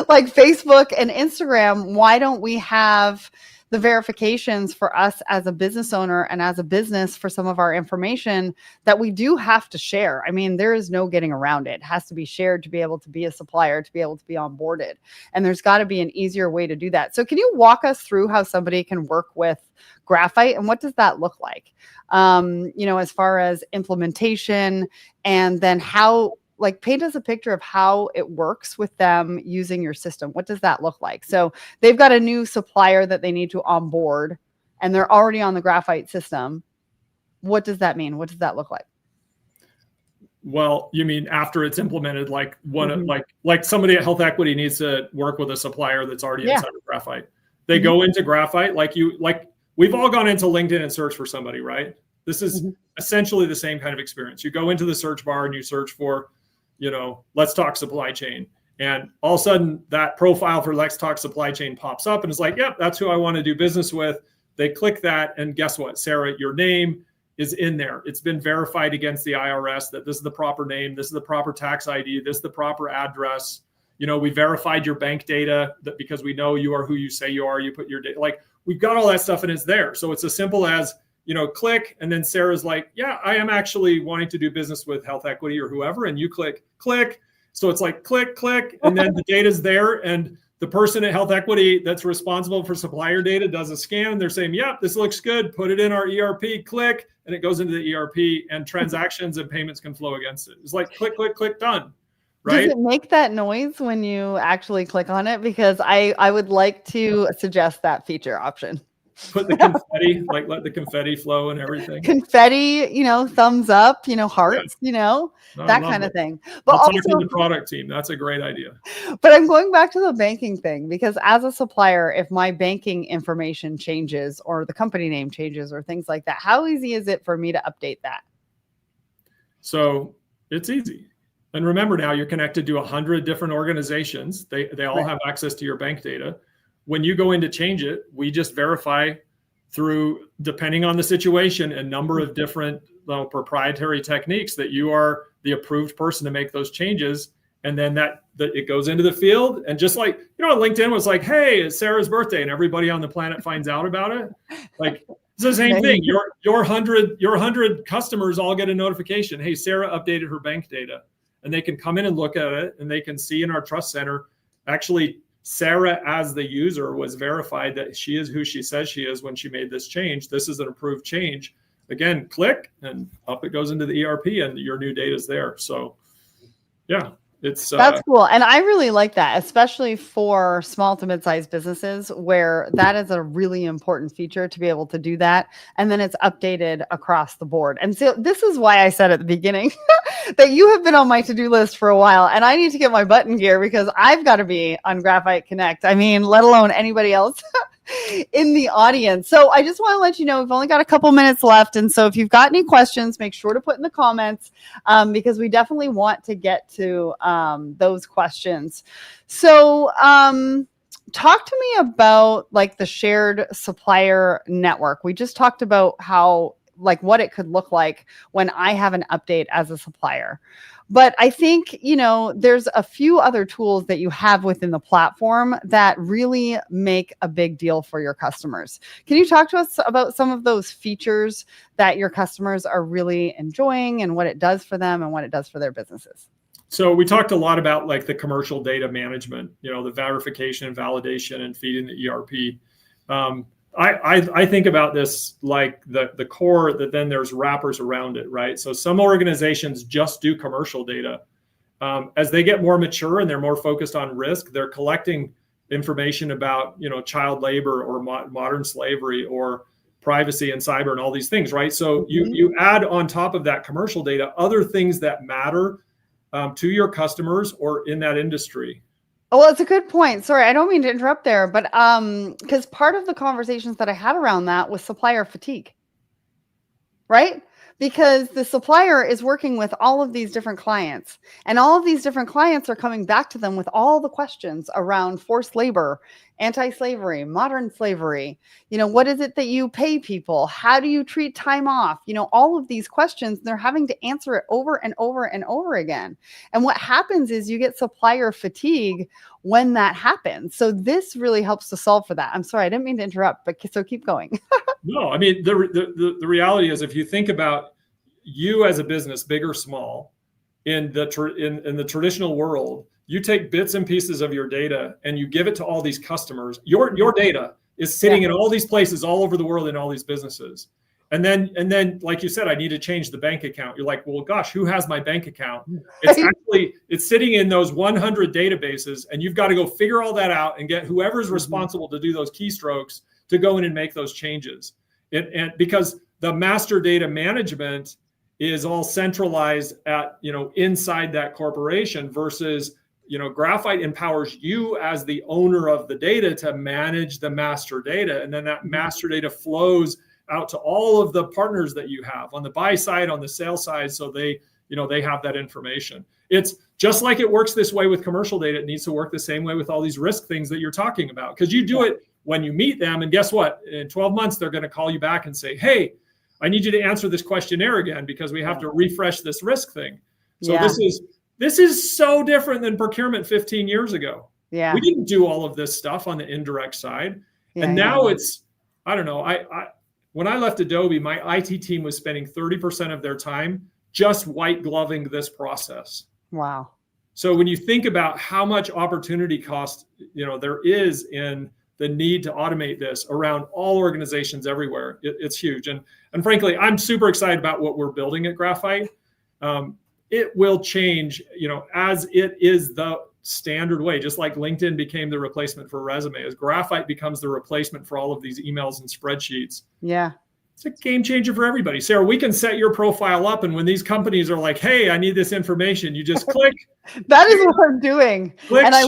like Facebook and Instagram. Why don't we have the verifications for us as a business owner and as a business for some of our information that we do have to share? I mean, there is no getting around it. It has to be shared to be able to be a supplier, to be able to be onboarded. And there's got to be an easier way to do that. So can you walk us through how somebody can work with Graphite and what does that look like? As far as implementation, and then how, paint us a picture of how it works with them using your system. What does that look like? So they've got a new supplier that they need to onboard and they're already on the Graphite system. What does that mean? What does that look like? Well, you mean after it's implemented, like somebody at Health Equity needs to work with a supplier that's already inside of Graphite. They go into Graphite, we've all gone into LinkedIn and searched for somebody, right? This is essentially the same kind of experience. You go into the search bar and you search for, let's talk supply chain. And all of a sudden that profile for Let's Talk Supply Chain pops up and it's like, yep, that's who I want to do business with. They click that and guess what, Sarah, your name is in there. It's been verified against the IRS that this is the proper name. This is the proper tax ID. This is the proper address. We verified your bank data that because we know you are who you say you are, you put your data, we've got all that stuff and it's there. So it's as simple as, click. And then Sarah's like, yeah, I am actually wanting to do business with Health Equity or whoever. And you click. So it's like, click. And then the data's there. And the person at Health Equity that's responsible for supplier data does a scan. And they're saying, yeah, this looks good. Put it in our ERP, click. And it goes into the ERP and transactions and payments can flow against it. It's like, click, done. Right? Does it make that noise when you actually click on it? Because I would like to suggest that feature option. Put the confetti, let the confetti flow and everything. Confetti, thumbs up, hearts, that kind of thing. But I'll talk to the product team. That's a great idea. But I'm going back to the banking thing because as a supplier, if my banking information changes or the company name changes or things like that, how easy is it for me to update that? So it's easy. And remember now you're connected to 100 different organizations. They all have access to your bank data. When you go in to change it, we just verify through, depending on the situation, a number of different proprietary techniques that you are the approved person to make those changes. And then that it goes into the field. And just like, on LinkedIn was like, hey, it's Sarah's birthday and everybody on the planet finds out about it. It's the same thing. Your 100 customers all get a notification. Hey, Sarah updated her bank data. And they can come in and look at it and they can see in our trust center, actually, Sarah as the user was verified that she is who she says she is when she made this change. This is an approved change. Again, click and up it goes into the ERP and your new data is there. So yeah, that's cool. And I really like that, especially for small to mid-sized businesses where that is a really important feature to be able to do that. And then it's updated across the board. And so this is why I said at the beginning that you have been on my to-do list for a while and I need to get my butt in gear because I've got to be on Graphite Connect. I mean, let alone anybody else in the audience. So I just want to let you know, we've only got a couple minutes left. And so if you've got any questions, make sure to put in the comments because we definitely want to get to those questions. So talk to me about the shared supplier network. We just talked about how what it could look like when I have an update as a supplier. But I think, there's a few other tools that you have within the platform that really make a big deal for your customers. Can you talk to us about some of those features that your customers are really enjoying and what it does for them and what it does for their businesses? So we talked a lot about like the commercial data management, the verification and validation and feeding the ERP. I think about this like the core, that then there's wrappers around it, right? So some organizations just do commercial data. As they get more mature and they're more focused on risk, they're collecting information about, child labor or modern slavery or privacy and cyber and all these things, right? So you add on top of that commercial data other things that matter to your customers or in that industry. Oh, well, it's a good point. Sorry, I don't mean to interrupt there, but because part of the conversations that I had around that was supplier fatigue, right? Because the supplier is working with all of these different clients, and all of these different clients are coming back to them with all the questions around forced labor, anti-slavery, modern slavery. What is it that you pay people? How do you treat time off? All of these questions, they're having to answer it over and over and over again. And what happens is you get supplier fatigue when that happens. So this really helps to solve for that. I'm sorry, I didn't mean to interrupt, but so keep going. No, I mean, the reality is, if you think about you as a business, big or small, in the traditional world, you take bits and pieces of your data and you give it to all these customers. Your data is sitting in all these places all over the world in all these businesses. And then, like you said, I need to change the bank account. You're like, well, gosh, who has my bank account? It's sitting in those 100 databases, and you've got to go figure all that out and get whoever's responsible to do those keystrokes to go in and make those changes. And because the master data management is all centralized at, inside that corporation versus, Graphite empowers you as the owner of the data to manage the master data. And then that master data flows out to all of the partners that you have on the buy side, on the sales side. So they have that information. It's just like it works this way with commercial data. It needs to work the same way with all these risk things that you're talking about, because you do it when you meet them. And guess what? In 12 months, they're going to call you back and say, hey, I need you to answer this questionnaire again because we have to refresh this risk thing. So this is so different than procurement 15 years ago. Yeah. We didn't do all of this stuff on the indirect side. And now it's, I don't know, when I left Adobe, my IT team was spending 30% of their time just white gloving this process. Wow. So when you think about how much opportunity cost, there is in the need to automate this around all organizations everywhere, it's huge. And frankly, I'm super excited about what we're building at Graphite. It will change, as it is the standard way, just like LinkedIn became the replacement for a resume, as Graphite becomes the replacement for all of these emails and spreadsheets. Yeah. It's a game changer for everybody. Sarah, we can set your profile up, and when these companies are like, hey, I need this information, you just click. That is what I'm doing. Click, and I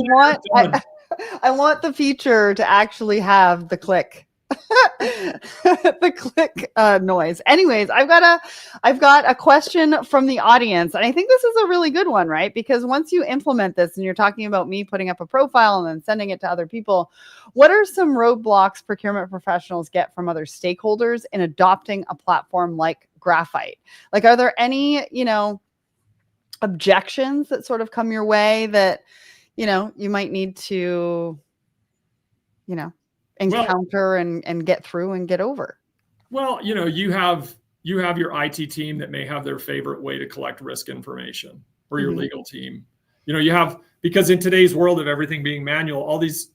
want the feature to actually have the click. The click noise. Anyways, I've got a question from the audience, and I think this is a really good one, right? Because once you implement this, and you're talking about me putting up a profile and then sending it to other people, what are some roadblocks procurement professionals get from other stakeholders in adopting a platform like Graphite? Like, are there any, objections that sort of come your way that, you might need to, encounter and get through and get over? Well, you have your IT team that may have their favorite way to collect risk information, or your legal team. You have, because in today's world of everything being manual, all these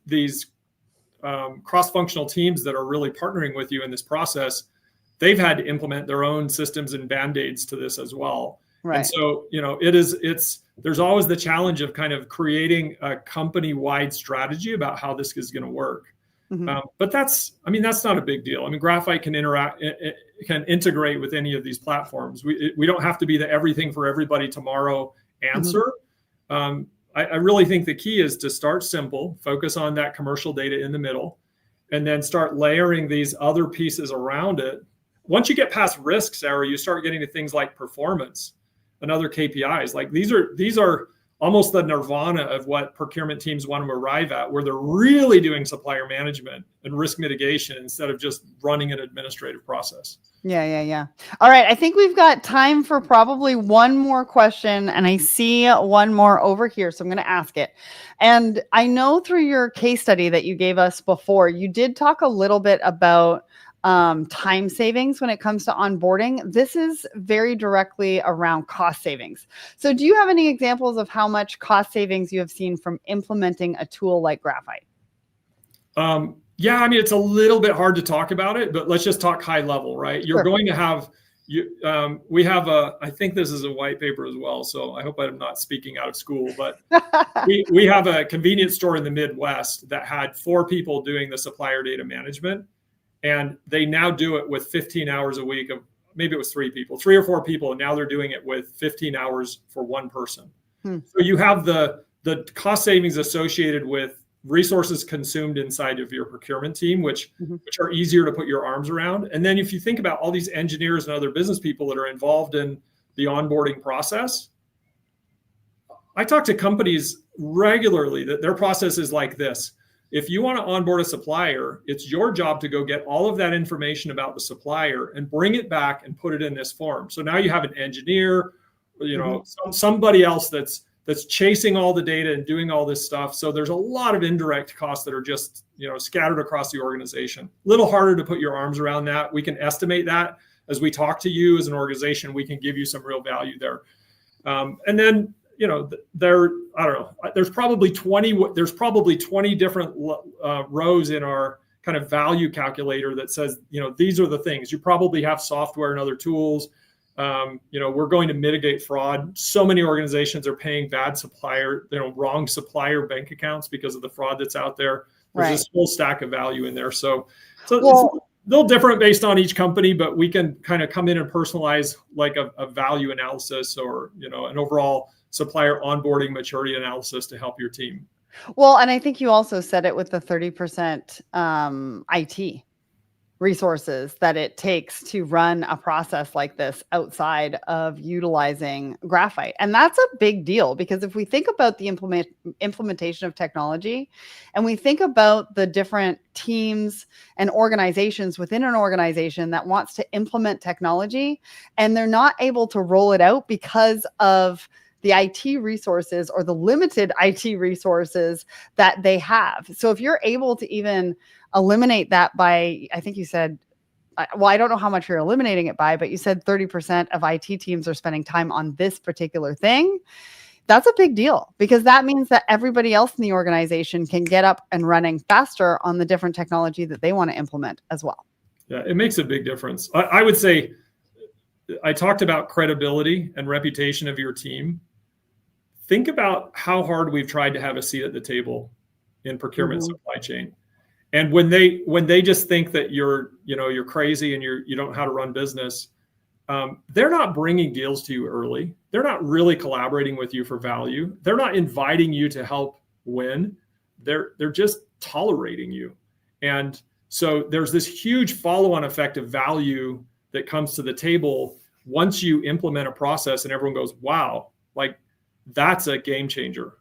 cross-functional teams that are really partnering with you in this process, they've had to implement their own systems and band-aids to this as well. Right. And so, there's always the challenge of kind of creating a company-wide strategy about how this is going to work. But that's not a big deal. I mean, Graphite can integrate with any of these platforms. We don't have to be the everything for everybody tomorrow answer. I really think the key is to start simple, focus on that commercial data in the middle, and then start layering these other pieces around it. Once you get past risk, Sarah, you start getting to things like performance and other KPIs. Like these are almost the nirvana of what procurement teams want to arrive at, where they're really doing supplier management and risk mitigation instead of just running an administrative process. Yeah. All right. I think we've got time for probably one more question. And I see one more over here. So I'm going to ask it. And I know through your case study that you gave us before, you did talk a little bit about time savings when it comes to onboarding. This is very directly around cost savings. So do you have any examples of how much cost savings you have seen from implementing a tool like Graphite? Yeah, I mean, it's a little bit hard to talk about it, but let's just talk high level, right? You're Sure. going to have, we have I think this is a white paper as well, so I hope I'm not speaking out of school, but we have a convenience store in the Midwest that had 4 people doing the supplier data management. And they now do it with 15 hours a week of, maybe it was 3 people, 3 or 4 people. And now they're doing it with 15 hours for 1 person. So you have the cost savings associated with resources consumed inside of your procurement team, which are easier to put your arms around. And then if you think about all these engineers and other business people that are involved in the onboarding process, I talk to companies regularly that their process is like this. If you want to onboard a supplier, it's your job to go get all of that information about the supplier and bring it back and put it in this form. So now you have an engineer, somebody else that's chasing all the data and doing all this stuff. So there's a lot of indirect costs that are just, scattered across the organization. A little harder to put your arms around that. We can estimate that as we talk to you as an organization. We can give you some real value there. And then, there's probably 20 different rows in our kind of value calculator that says, these are the things. You probably have software and other tools. We're going to mitigate fraud. So many organizations are paying bad supplier, wrong supplier bank accounts because of the fraud that's out there. There's this whole stack of value in there. So it's a little different based on each company, but we can kind of come in and personalize like a value analysis or, an overall supplier onboarding maturity analysis to help your team. Well, and I think you also said it with the 30% IT resources that it takes to run a process like this outside of utilizing Graphite. And that's a big deal because if we think about the implementation of technology and we think about the different teams and organizations within an organization that wants to implement technology and they're not able to roll it out because of the IT resources or the limited IT resources that they have. So if you're able to even eliminate that by, I think you said, well, I don't know how much you're eliminating it by, but you said 30% of IT teams are spending time on this particular thing. That's a big deal because that means that everybody else in the organization can get up and running faster on the different technology that they want to implement as well. Yeah, it makes a big difference. I would say, I talked about credibility and reputation of your team. Think about how hard we've tried to have a seat at the table in procurement supply chain. And when they just think that you're crazy and you don't know how to run business, they're not bringing deals to you early. They're not really collaborating with you for value. They're not inviting you to help win. They're just tolerating you. And so there's this huge follow-on effect of value that comes to the table once you implement a process and everyone goes, wow, like that's a game changer.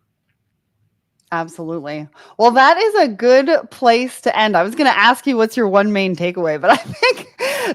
Absolutely. Well, that is a good place to end. I was going to ask you what's your one main takeaway, but I think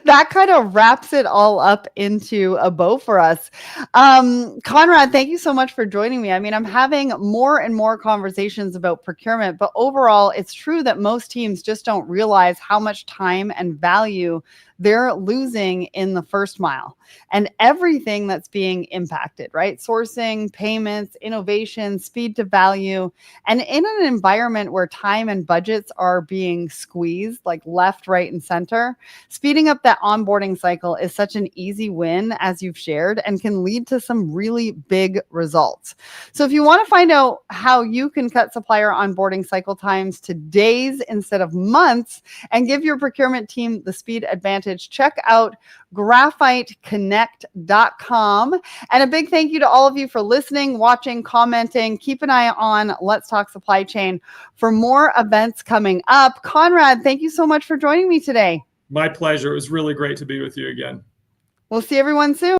that kind of wraps it all up into a bow for us. Conrad, thank you so much for joining me. I mean, I'm having more and more conversations about procurement, but overall, it's true that most teams just don't realize how much time and value they're losing in the first mile and everything that's being impacted, right? Sourcing, payments, innovation, speed to value. And in an environment where time and budgets are being squeezed like left, right, and center, speeding up that onboarding cycle is such an easy win, as you've shared, and can lead to some really big results. So if you want to find out how you can cut supplier onboarding cycle times to days instead of months and give your procurement team the speed advantage, check out graphiteconnect.com. And a big thank you to all of you for listening, watching, commenting. Keep an eye on Let's Talk Supply Chain for more events coming up. Conrad, thank you so much for joining me today. My pleasure. It was really great to be with you again. We'll see everyone soon.